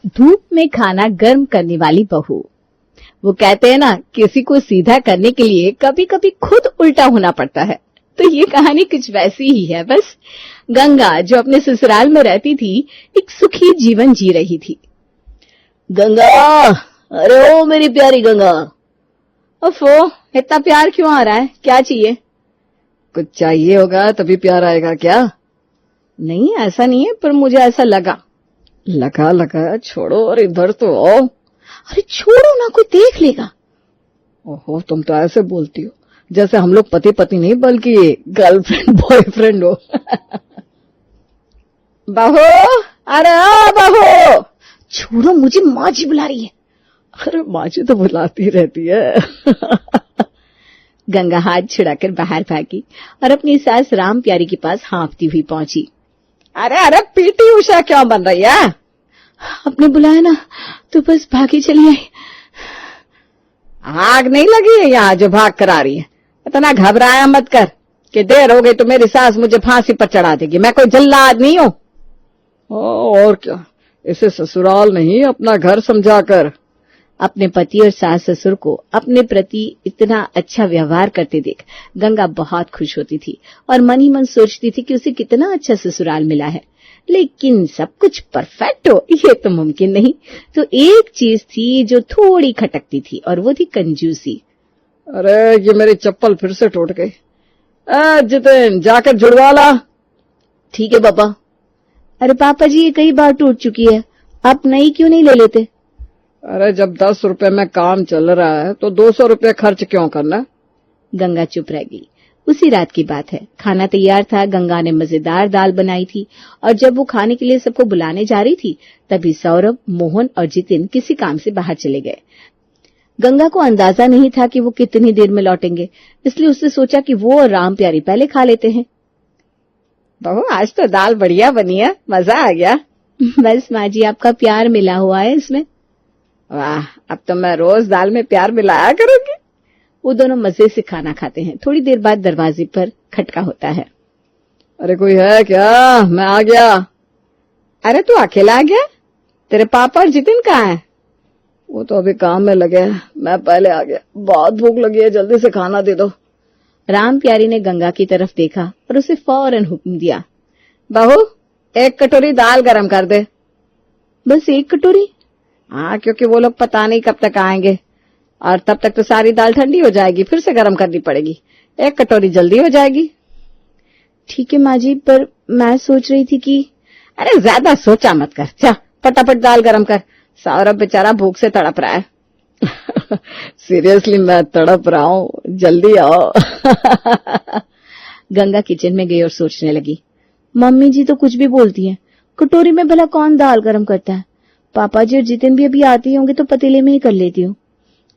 धूप में खाना गर्म करने वाली बहू। वो कहते हैं ना, किसी को सीधा करने के लिए कभी कभी खुद उल्टा होना पड़ता है। तो ये कहानी कुछ वैसी ही है। बस गंगा जो अपने ससुराल में रहती थी, एक सुखी जीवन जी रही थी। गंगा, अरे ओ मेरी प्यारी गंगा। ओफो, इतना प्यार क्यों आ रहा है? क्या चाहिए? कुछ चाहिए होगा तभी प्यार आएगा क्या? नहीं, ऐसा नहीं है, पर मुझे ऐसा लगा। लगा छोड़ो और इधर तो आओ। अरे छोड़ो ना, कोई देख लेगा। ओहो, तुम तो ऐसे बोलती हो जैसे हम लोग पति पत्नी नहीं बल्कि गर्लफ्रेंड बॉयफ्रेंड हो। बहू, अरे ओ बहू, छोड़ो, मुझे माँ जी बुला रही है। अरे माँ जी तो बुलाती रहती है। गंगा हाथ छुड़ाकर बाहर भागी और अपनी सास राम प्यारी के पास हाँफती हुई पहुंची। अरे पीटी उषा क्यों बन रही है? आपने बुलाया ना तो बस भागी चली आई। आग नहीं लगी है यहाँ जो भाग कर आ रही है? इतना घबराया मत कर कि देर हो गई तो मेरी सास मुझे फांसी पर चढ़ा देगी। मैं कोई जल्लाद नहीं हूँ। और क्या, इसे ससुराल नहीं अपना घर समझाकर। अपने पति और सास ससुर को अपने प्रति इतना अच्छा व्यवहार करते देख गंगा बहुत खुश होती थी और मन ही मन सोचती थी कि उसे कितना अच्छा ससुराल मिला है। लेकिन सब कुछ परफेक्ट हो, ये तो मुमकिन नहीं। तो एक चीज थी जो थोड़ी खटकती थी, और वो थी कंजूसी। अरे ये मेरी चप्पल फिर से टूट गई। जितेन, जाकर जुड़वा ला। ठीक है पापा। अरे पापा जी, ये कई बार टूट चुकी है, आप नई क्यों नहीं ले लेते? अरे जब 10 रुपए में काम चल रहा है तो 200 रुपए खर्च क्यों करना? गंगा चुप रह गई। उसी रात की बात है, खाना तैयार था। गंगा ने मजेदार दाल बनाई थी और जब वो खाने के लिए सबको बुलाने जा रही थी तभी सौरभ, मोहन और जितिन किसी काम से बाहर चले गए। गंगा को अंदाजा नहीं था कि वो कितनी देर में लौटेंगे, इसलिए उसने सोचा कि वो और राम प्यारी पहले खा लेते हैं। बहू, आज तो दाल बढ़िया बनी है, मजा आ गया। बस माँ जी, आपका प्यार मिला हुआ है इसमें। वाह, अब तो मैं रोज दाल में प्यार मिलाया करूंगी। वो दोनों मजे से खाना खाते हैं। थोड़ी देर बाद दरवाजे पर खटका होता है। अरे कोई है क्या? मैं आ गया। अरे तू अकेला आ गया? तेरे पापा और जितिन कहाँ है? वो तो अभी काम में लगे हैं, मैं पहले आ गया। बहुत भूख लगी है, जल्दी से खाना दे दो। राम प्यारी ने गंगा की तरफ देखा और उसे फौरन हुक्म दिया। बहू, 1 कटोरी दाल गरम कर दे। बस 1 कटोरी? हाँ, क्योंकि वो लोग पता नहीं कब तक आएंगे और तब तक तो सारी दाल ठंडी हो जाएगी, फिर से गरम करनी पड़ेगी। 1 कटोरी जल्दी हो जाएगी। ठीक है माँ जी, पर मैं सोच रही थी कि। अरे ज्यादा सोचा मत कर, जा फटाफट दाल गरम कर। सौरभ बेचारा भूख से तड़प रहा है। सीरियसली मैं तड़प रहा हूँ, जल्दी आओ। गंगा किचन में गई और सोचने लगी, मम्मी जी तो कुछ भी बोलती हैं, कटोरी में भला कौन दाल गरम करता है? पापा जी और जितिन भी अभी आते होंगे तो पतीले में ही कर लेती हूँ।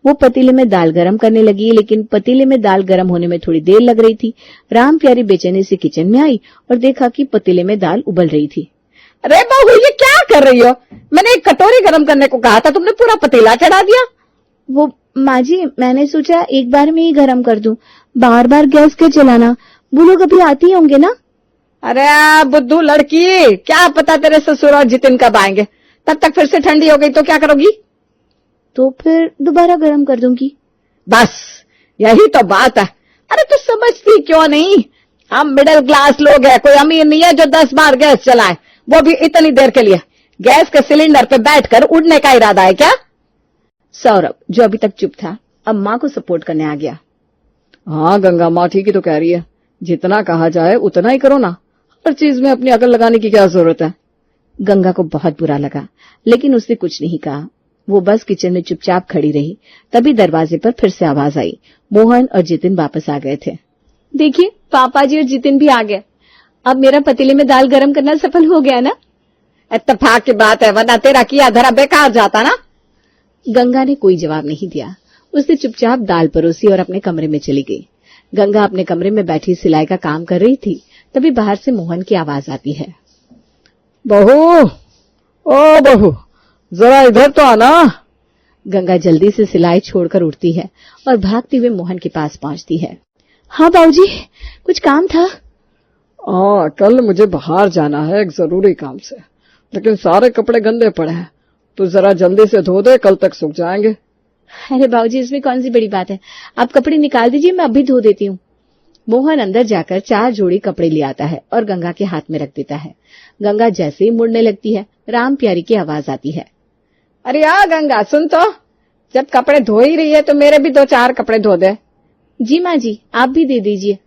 वो पतीले में दाल गरम करने लगी, लेकिन पतीले में दाल गरम होने में थोड़ी देर लग रही थी। राम प्यारी बेचैनी से किचन में आई और देखा कि पतीले में दाल उबल रही थी। अरे बहू, ये क्या कर रही हो? मैंने 1 कटोरी गरम करने को कहा था, तुमने पूरा पतीला चढ़ा दिया। वो माँ जी, मैंने सोचा एक बार में ही गरम कर दूं, बार बार गैस क्यों चलाना? वो लोग अभी आते ही होंगे ना। अरे बुद्धू लड़की, क्या पता तेरे ससुर और जितिन कब आएंगे, तब तक फिर से ठंडी हो गई तो क्या करोगी? तो फिर दोबारा गरम कर दूंगी। बस यही तो बात है। अरे तू समझती क्यों नहीं? हम मिडिल क्लास लोग हैं, कोई अमीर नहीं है जो 10 बार गैस चलाए, वो भी इतनी देर के लिए। गैस के सिलेंडर पे बैठकर उड़ने का इरादा है क्या? सौरभ, जो अभी तक चुप था, अब माँ को सपोर्ट करने आ गया। हाँ गंगा, माँ ठीक ही तो कह रही है, जितना कहा जाए उतना ही करो ना, हर चीज में अपनी अकल लगाने की क्या जरूरत है? गंगा को बहुत बुरा लगा, लेकिन उसने कुछ नहीं कहा। वो बस किचन में चुपचाप खड़ी रही। तभी दरवाजे पर फिर से आवाज आई। मोहन और जितिन वापस आ गए थे। देखिए, पापा जी और जितिन भी आ गए। अब मेरा पतीले में दाल गरम करना सफल हो गया ना? इत्तेफाक की बात है, वरना तेरा किया धरा बेकार जाता ना। गंगा ने कोई जवाब नहीं दिया। उसने चुपचाप दाल परोसी और अपने कमरे में चली गई। गंगा अपने कमरे में बैठी सिलाई का काम कर रही थी, तभी बाहर से मोहन की आवाज आती है। बहू, ओ बहू, जरा इधर तो आना। गंगा जल्दी से सिलाई छोड़कर उठती है और भागते हुए मोहन के पास पहुंचती है। हाँ बाबूजी, कुछ काम था? कल मुझे बाहर जाना है एक जरूरी काम से, लेकिन सारे कपड़े गंदे पड़े हैं तू जरा जल्दी से धो दे, कल तक सूख जाएंगे। अरे बाबूजी, इसमें कौन सी बड़ी बात है, आप कपड़े निकाल दीजिए, मैं अभी धो देती हूँ। मोहन अंदर जाकर 4 जोड़ी कपड़े ले आता है और गंगा के हाथ में रख देता है। गंगा जैसे ही मुड़ने लगती है, राम प्यारी की आवाज आती है। अरे आ गंगा, सुन तो, जब कपड़े धो ही रही है तो मेरे भी 2-4 कपड़े धो दे। जी माँ जी, आप भी दे दीजिए।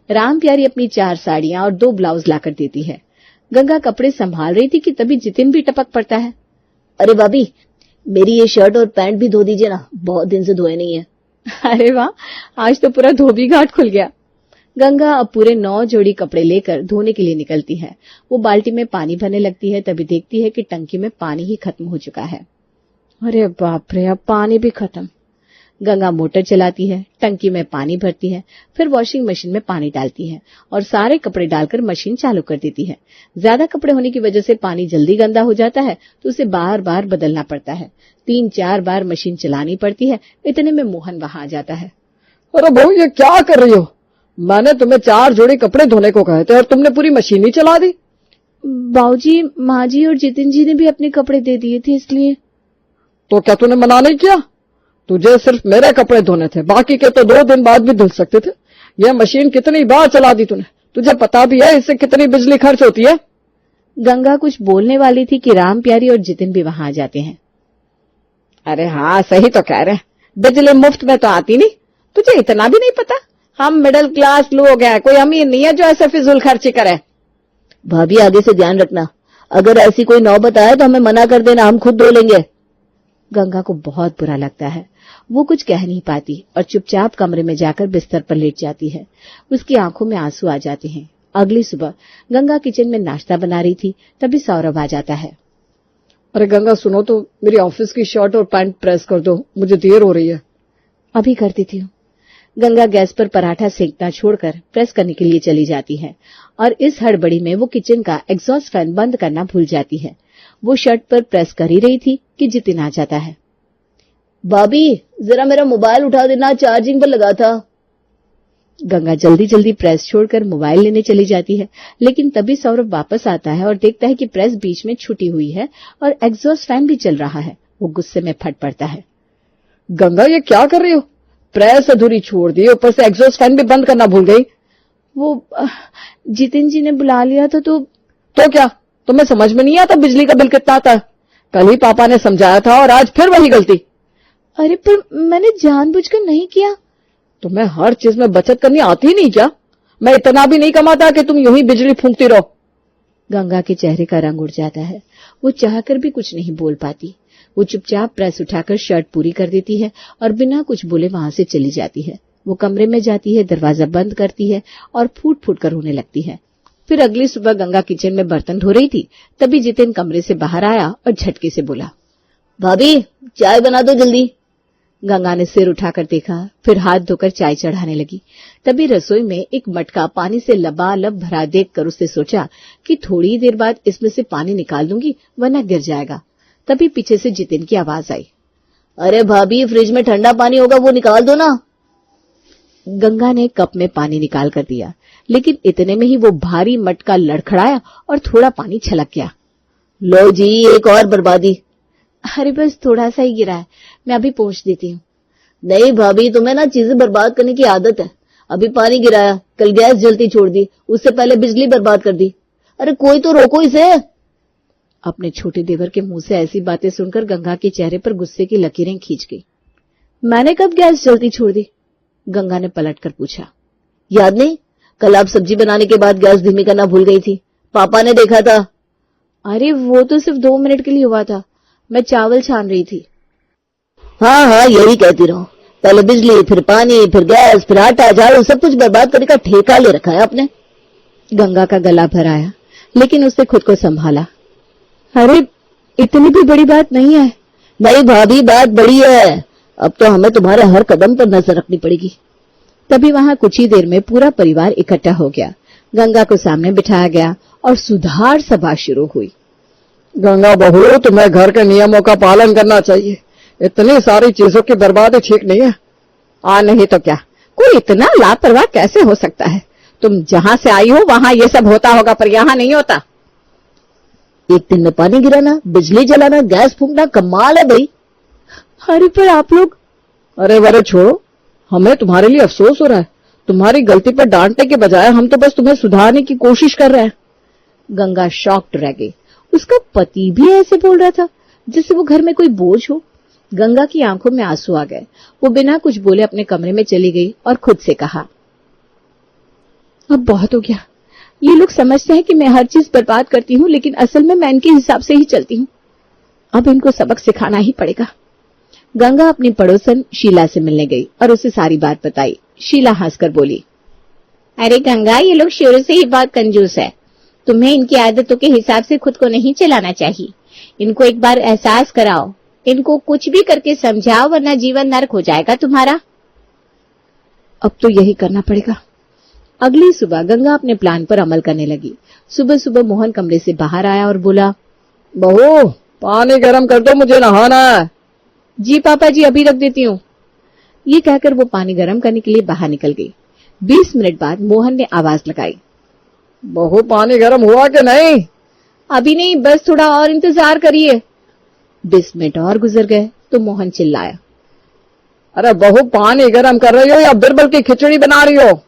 राम प्यारी अपनी 4 साड़ियां और 2 ब्लाउज लाकर देती है। गंगा कपड़े संभाल रही थी कि तभी जितिन भी टपक पड़ता है। अरे भाभी, मेरी ये शर्ट और पैंट भी धो दीजिए ना, बहुत दिन से धोए नहीं है। अरे वाह, आज तो पूरा धोबी घाट खुल गया। गंगा अब पूरे 9 जोड़ी कपड़े लेकर धोने के लिए निकलती है। वो बाल्टी में पानी भरने लगती है, तभी देखती है कि टंकी में पानी ही खत्म हो चुका है। अरे बाप रे, अब पानी भी खत्म। गंगा मोटर चलाती है, टंकी में पानी भरती है, फिर वॉशिंग मशीन में पानी डालती है और सारे कपड़े डालकर मशीन चालू कर देती है। ज्यादा कपड़े होने की वजह से पानी जल्दी गंदा हो जाता है तो उसे बार बार बदलना पड़ता है। 3-4 बार मशीन चलानी पड़ती है। इतने में मोहन वहां आ जाता है। अरे बहू, ये क्या कर रही हो? मैंने तुम्हें 4 जोड़ी कपड़े धोने को कहे थे और तुमने पूरी मशीन ही चला दी। बाबूजी, माँ जी और जितिन जी ने भी अपने कपड़े दे दिए थे, इसलिए। तो क्या तूने मना नहीं किया? तुझे सिर्फ मेरे कपड़े धोने थे, बाकी के तो 2 दिन बाद भी धुल सकते थे। यह मशीन कितनी बार चला दी तूने? तुझे पता भी है इससे कितनी बिजली खर्च होती है? गंगा कुछ बोलने वाली थी कि राम प्यारी और जितिन भी वहां आ जाते हैं। अरे हाँ, सही तो कह रहे हैं, बिजली मुफ्त में तो आती नहीं। तुझे इतना भी नहीं पता, हम मिडिल क्लास लोग हैं, कोई अमीर नहीं है जो ऐसे फिजूल खर्ची करे। भाभी, आगे से ध्यान रखना, अगर ऐसी कोई नौबत आए तो हमें मना कर देना, हम खुद धो लेंगे। गंगा को बहुत बुरा लगता है। वो कुछ कह नहीं पाती और चुपचाप कमरे में जाकर बिस्तर पर लेट जाती है। उसकी आंखों में आंसू आ जाते हैं। अगली सुबह गंगा किचन में नाश्ता बना रही थी, तभी सौरभ आ जाता है। अरे गंगा, सुनो तो, मेरी ऑफिस की शर्ट और पैंट प्रेस कर दो, मुझे देर हो रही है। अभी कर देती हूँ। गंगा गैस पर पराठा सेकना छोड़कर प्रेस करने के लिए चली जाती है और इस हड़बड़ी में वो किचन का एग्जॉस्ट फैन बंद करना भूल जाती है। वो शर्ट पर प्रेस कर ही रही थी कि जितिन आ जाता है। भाभी, जरा मेरा मोबाइल उठा देना, चार्जिंग पर लगा था। गंगा जल्दी जल्दी प्रेस छोड़कर मोबाइल लेने चली जाती है, लेकिन तभी सौरभ वापस आता है और देखता है कि प्रेस बीच में छुटी हुई है और एग्जॉस्ट फैन भी चल रहा है। वो गुस्से में फट पड़ता है। गंगा, ये क्या कर रही हो? प्रेस अधूरी छोड़ दी, ऊपर से एग्जॉस्ट फैन भी बंद करना भूल गई। वो जितिन जी ने बुला लिया था तो क्या तुम्हें समझ में नहीं आता बिजली का बिल कितना आता है? कल ही पापा ने समझाया था और आज फिर वही गलती। अरे पर मैंने जानबूझकर नहीं किया। तुम्हें हर चीज में बचत करनी आती नहीं क्या? मैं इतना भी नहीं कमाता कि तुम यूं ही बिजली फूंकती रहो। गंगा के चेहरे का रंग उड़ जाता है। वो चाहकर भी कुछ नहीं बोल पाती। वो चुपचाप प्रेस उठाकर शर्ट पूरी कर देती है और बिना कुछ बोले वहां से चली जाती है। वो कमरे में जाती है, दरवाजा बंद करती है और फूट फूट कर रोने लगती है। फिर अगली सुबह गंगा किचन में बर्तन धो रही थी, तभी जितिन कमरे से बाहर आया और झटके से बोला, भाभी, चाय बना दो जल्दी। गंगा ने सिर उठाकर देखा, फिर हाथ धोकर चाय चढ़ाने लगी। तभी रसोई में एक मटका पानी से लबालब भरा देखकर उसने सोचा कि थोड़ी देर बाद इसमें से पानी निकाल दूंगी, वरना गिर जाएगा। तभी पीछे से जितिन की आवाज आई, अरे भाभी, फ्रिज में ठंडा पानी होगा, वो निकाल दो ना। गंगा ने कप में पानी निकाल कर दिया, लेकिन इतने में ही वो भारी मटका लड़खड़ाया और थोड़ा पानी छलक गया। लो जी, एक और बर्बादी। अरे बस थोड़ा सा ही गिरा है, मैं अभी पहुंच देती हूँ। नहीं भाभी, तुम्हें ना चीजें बर्बाद करने की आदत है। अभी पानी गिराया, कल गैस जलती छोड़ दी, उससे पहले बिजली बर्बाद कर दी। अरे कोई तो रोको इसे। अपने छोटे देवर के मुंह से ऐसी बातें सुनकर गंगा के चेहरे पर गुस्से की लकीरें खींच गई। मैंने कब गैस जलती छोड़ दी? गंगा ने पलटकर पूछा। याद नहीं, कल आप सब्जी बनाने के बाद गैस धीमी करना भूल गई थी, पापा ने देखा था। अरे वो तो सिर्फ 2 मिनट के लिए हुआ था, मैं चावल छान रही थी। हाँ हाँ, यही कहती रहो, पहले बिजली, फिर पानी, फिर गैस, फिर आटा, झाड़ू, सब कुछ बर्बाद करने का ठेका ले रखा है आपने। गंगा का गला भर आया, लेकिन उसने खुद को संभाला। अरे इतनी भी बड़ी बात नहीं है। नहीं भाभी, बात बड़ी है। अब तो हमें तुम्हारे हर कदम पर नजर रखनी पड़ेगी। तभी वहां कुछ ही देर में पूरा परिवार इकट्ठा हो गया। गंगा को सामने बिठाया गया और सुधार सभा शुरू हुई। गंगा बहू, तुम्हें घर के नियमों का पालन करना चाहिए। इतनी सारी चीजों की बर्बादी ठीक नहीं है। नहीं तो क्या, कोई इतना लापरवाह कैसे हो सकता है? तुम जहां से आई हो वहां ये सब होता होगा, पर यहाँ नहीं होता। एक दिन में पानी गिराना, बिजली जलाना, गैस फूंकना, कमाल है भाई। अरे पर आप लोग। अरे वरे छोड़ो, हमें तुम्हारे लिए अफसोस हो रहा है। तुम्हारी गलती पर डांटने के बजाय हम तो बस तुम्हें सुधारने की कोशिश कर रहे हैं। गंगा शॉक्ड रह गई। उसका पति भी ऐसे बोल रहा था जैसे वो घर में कोई बोझ हो। गंगा की आंखों में आंसू आ गए। वो बिना कुछ बोले अपने कमरे में चली गई और खुद से कहा, अब बहुत हो गया। ये लोग समझते हैं कि मैं हर चीज बर्बाद करती हूँ, लेकिन असल में मैं इनके हिसाब से ही चलती हूँ। अब इनको सबक सिखाना ही पड़ेगा। गंगा अपनी पड़ोसन शीला से मिलने गई और उसे सारी बात बताई। शीला हंसकर बोली, अरे गंगा, ये लोग शुरू से ही बहुत कंजूस है। तुम्हें इनकी आदतों के हिसाब से खुद को नहीं चलाना चाहिए। इनको एक बार एहसास कराओ, इनको कुछ भी करके समझाओ, वरना जीवन नरक हो जाएगा तुम्हारा। अब तो यही करना पड़ेगा। अगली सुबह गंगा अपने प्लान पर अमल करने लगी। सुबह सुबह मोहन कमरे से बाहर आया और बोला, बहू पानी गर्म कर दो, मुझे नहाना है। जी पापा जी, अभी रख देती हूँ। ये कहकर वो पानी गर्म करने के लिए बाहर निकल गई। 20 मिनट बाद मोहन ने आवाज लगाई, बहू पानी गर्म हुआ कि नहीं? अभी नहीं, बस थोड़ा और इंतजार करिए। 20 मिनट और गुजर गए तो मोहन चिल्लाया, अरे बहू पानी गर्म कर रही हो या बिरबल की खिचड़ी बना रही हो?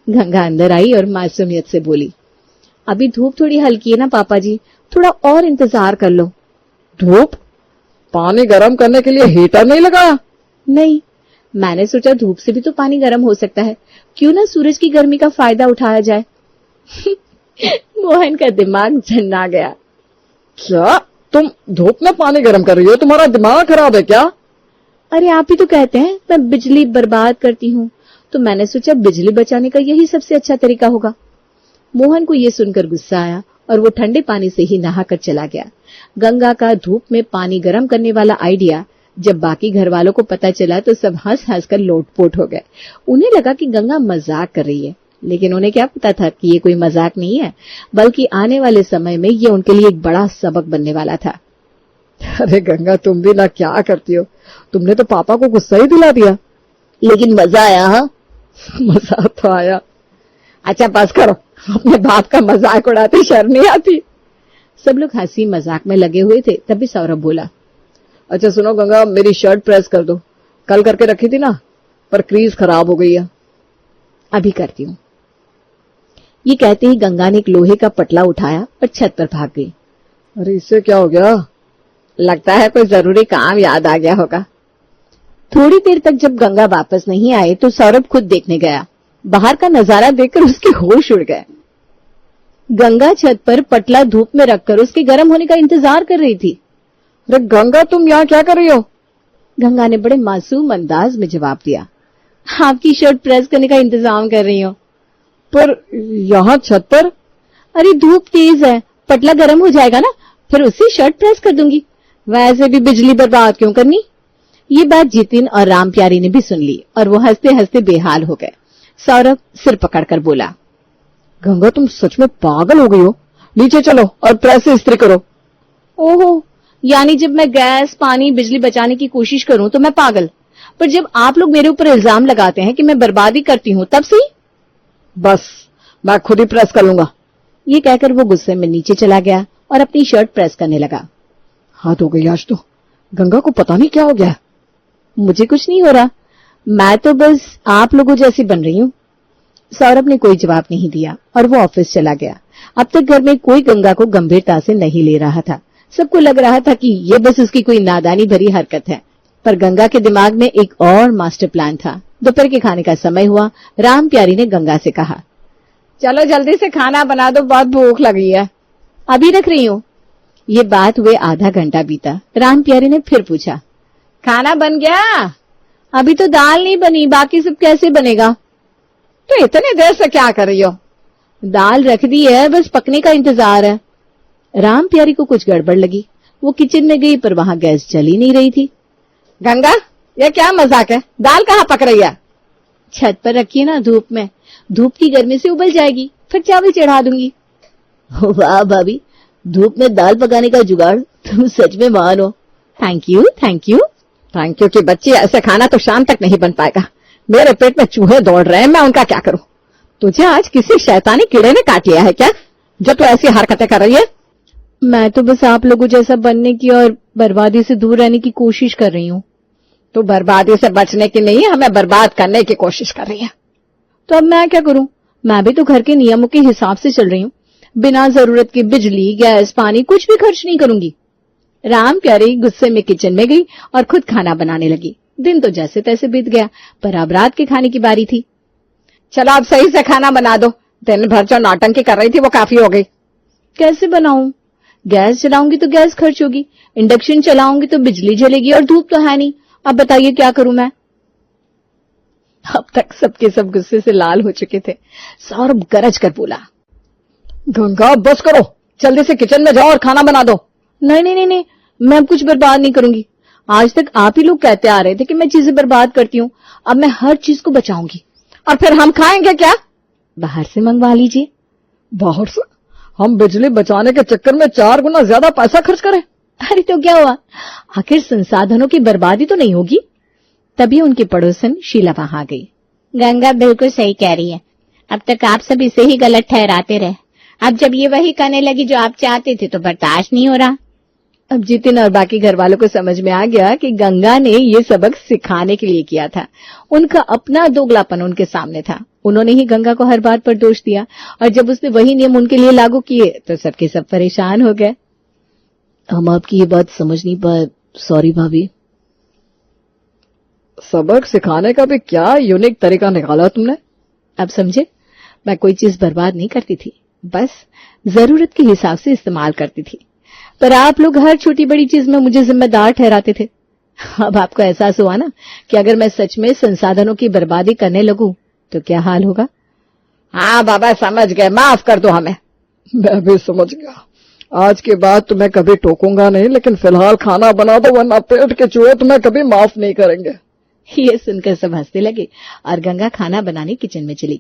गंगा अंदर आई और मासूमियत से बोली, अभी धूप थोड़ी हल्की है ना पापा जी, थोड़ा और इंतजार कर लो। धूप? पानी गर्म करने के लिए हीटर नहीं लगा? नहीं, मैंने सोचा धूप से भी तो पानी गर्म हो सकता है, क्यों ना सूरज की गर्मी का फायदा उठाया जाए। मोहन का दिमाग झन्ना गया। क्या तुम धूप में पानी गर्म कर रही हो? तुम्हारा दिमाग खराब है क्या? अरे आप ही तो कहते हैं मैं बिजली बर्बाद करती हूँ, तो मैंने सोचा बिजली बचाने का यही सबसे अच्छा तरीका होगा। मोहन को ये सुनकर गुस्सा आया और वो ठंडे पानी से ही नहाकर चला गया। गंगा का धूप में पानी गर्म करने वाला आइडिया जब बाकी घर वालों को पता चला तो सब हंस हंस कर लोटपोट हो गए। उन्हें लगा कि गंगा मजाक कर रही है, लेकिन उन्हें क्या पता था कि ये कोई मजाक नहीं है, बल्कि आने वाले समय में ये उनके लिए एक बड़ा सबक बनने वाला था। अरे गंगा, तुम भी ना क्या करती हो। तुमने तो पापा को गुस्सा ही दिला दिया। लेकिन मजा आया। हाँ मजा तो आया। अच्छा बस करो, अपने बाप का मजाक उड़ाते शर्म नहीं आती। सब लोग हंसी मजाक में लगे हुए थे, तभी सौरभ बोला, अच्छा सुनो गंगा, मेरी शर्ट प्रेस कर दो। कल करके रखी थी ना, पर क्रीज खराब हो गई है। अभी करती हूँ। ये कहते ही गंगा ने एक लोहे का पटला उठाया और छत पर भाग गई। अरे इससे क्या हो गया? लगता है कोई जरूरी काम याद आ गया होगा। थोड़ी देर तक जब गंगा वापस नहीं आई तो सौरभ खुद देखने गया। बाहर का नजारा देखकर उसके होश उड़ गए। गंगा छत पर पटला धूप में रखकर उसके गर्म होने का इंतजार कर रही थी। अरे गंगा, तुम यहाँ क्या कर रही हो? गंगा ने बड़े मासूम अंदाज में जवाब दिया, आपकी शर्ट प्रेस करने का इंतजाम कर रही हूँ। पर यहाँ छत पर? अरे धूप तेज है, पटला गर्म हो जाएगा ना, फिर उससे शर्ट प्रेस कर दूंगी। वैसे भी बिजली बर्बाद क्यों करनी। ये बात जितिन और राम प्यारी ने भी सुन ली और वो हंसते हंसते बेहाल हो गए। सौरभ सिर पकड़कर बोला, गंगा तुम सच में पागल हो गई हो। नीचे चलो और प्रेस से इस्त्री करो। ओहो, यानी जब मैं गैस, पानी, बिजली बचाने की कोशिश करूं तो मैं पागल, पर जब आप लोग मेरे ऊपर इल्जाम लगाते हैं कि मैं बर्बादी करती हूं तब सही। बस मैं खुद ही प्रेस कर लूंगा। ये कहकर वो गुस्से में नीचे चला गया और अपनी शर्ट प्रेस करने लगा। हाथ हो गई आज तो। गंगा को पता नहीं क्या हो गया। मुझे कुछ नहीं हो रहा, मैं तो बस आप लोगों जैसी बन रही हूँ। सौरभ ने कोई जवाब नहीं दिया और वो ऑफिस चला गया। अब तक घर में कोई गंगा को गंभीरता से नहीं ले रहा था। सबको लग रहा था कि ये बस उसकी कोई नादानी भरी हरकत है, पर गंगा के दिमाग में एक और मास्टर प्लान था। दोपहर के खाने का समय हुआ। राम प्यारी ने गंगा से कहा, चलो जल्दी से खाना बना दो, बहुत भूख लगी है। अभी रख रही हूँ। ये बात हुए आधा घंटा बीता। राम प्यारी ने फिर पूछा, खाना बन गया? अभी तो दाल नहीं बनी, बाकी सब कैसे बनेगा? तो इतनी देर से क्या कर रही हो? दाल रख दी है, बस पकने का इंतजार है। राम प्यारी को कुछ गड़बड़ लगी। वो किचन में गई पर वहां गैस जल ही नहीं रही थी। गंगा, ये क्या मजाक है? दाल कहाँ पक रही है? छत पर रखिए ना, धूप में। धूप की गर्मी से उबल जाएगी, फिर चावल चढ़ा दूंगी। वाह भाभी, धूप में दाल पकाने का जुगाड़, तुम सच में महान हो। Thank you thank you. Thank you की बच्ची, ऐसे खाना तो शाम तक नहीं बन पाएगा। मेरे पेट में चूहे दौड़ रहे हैं, मैं उनका क्या करूं? तुझे आज किसी शैतानी कीड़े ने काट लिया है क्या, जो तू ऐसी हरकतें कर रही है? मैं तो बस आप लोगों जैसा बनने की और बर्बादी से दूर रहने की कोशिश कर रही हूँ। तू बर्बादी से बचने की नहीं, हमें बर्बाद करने की कोशिश कर रही है। तो अब मैं क्या करूं? मैं भी तो घर के नियमों के हिसाब से चल रही हूँ। बिना जरूरत की बिजली, गैस, पानी कुछ भी खर्च नहीं करूंगी। राम प्यारी गुस्से में किचन में गई और खुद खाना बनाने लगी। दिन तो जैसे तैसे बीत गया, पर अब रात के खाने की बारी थी। चलो अब सही से खाना बना दो। दिन भर जो नौटंकी कर रही थी वो काफी हो गई। कैसे बनाऊं? गैस जलाऊंगी तो गैस खर्च होगी, इंडक्शन चलाऊंगी तो बिजली जलेगी और धूप तो है नहीं। अब बताइए क्या करूं मैं? अब तक सबके सब गुस्से से लाल हो चुके थे। सौरभ गरज कर बोला, गंगा बस करो, जल्दी से किचन में जाओ और खाना बना दो। नहीं नहीं नहीं नहीं, मैं अब कुछ बर्बाद नहीं करूंगी। आज तक आप ही लोग कहते आ रहे थे कि मैं चीजें बर्बाद करती हूँ। अब मैं हर चीज को बचाऊंगी। और फिर हम खाएंगे क्या? बाहर से मंगवा लीजिए। बाहर से? हम बिजली बचाने के चक्कर में 4 गुना ज्यादा पैसा खर्च करें? अरे तो क्या हुआ, आखिर संसाधनों की बर्बादी तो नहीं होगी। तभी उनकी पड़ोसन शीला वहां आ गई। गंगा बिल्कुल सही कह रही है। अब तक आप सब इसे ही गलत ठहराते रहे। अब जब ये वही करने लगी जो आप चाहते थे तो बर्दाश्त नहीं हो रहा। अब जितिन और बाकी घर वालों को समझ में आ गया कि गंगा ने ये सबक सिखाने के लिए किया था। उनका अपना दोगलापन उनके सामने था। उन्होंने ही गंगा को हर बात पर दोष दिया और जब उसने वही नियम उनके लिए लागू किए तो सबके सब परेशान हो गए। हम आपकी ये बात समझ नहीं पाए, सॉरी भाभी। सबक सिखाने का भी क्या यूनिक तरीका निकाला तुमने। अब समझे, मैं कोई चीज बर्बाद नहीं करती थी, बस जरूरत के हिसाब से इस्तेमाल करती थी। पर आप लोग हर छोटी बड़ी चीज में मुझे जिम्मेदार ठहराते थे। अब आपको एहसास हुआ ना कि अगर मैं सच में संसाधनों की बर्बादी करने लगूं तो क्या हाल होगा। हाँ बाबा समझ गए, माफ कर दो हमें। मैं भी समझ गया। आज के बाद तुम्हें कभी टोकूंगा नहीं, लेकिन फिलहाल खाना बना दो वरना पेट के चूहे तुम्हें कभी माफ नहीं करेंगे। ये सुनकर सब हंसने लगे और गंगा खाना बनाने किचन में चली गई।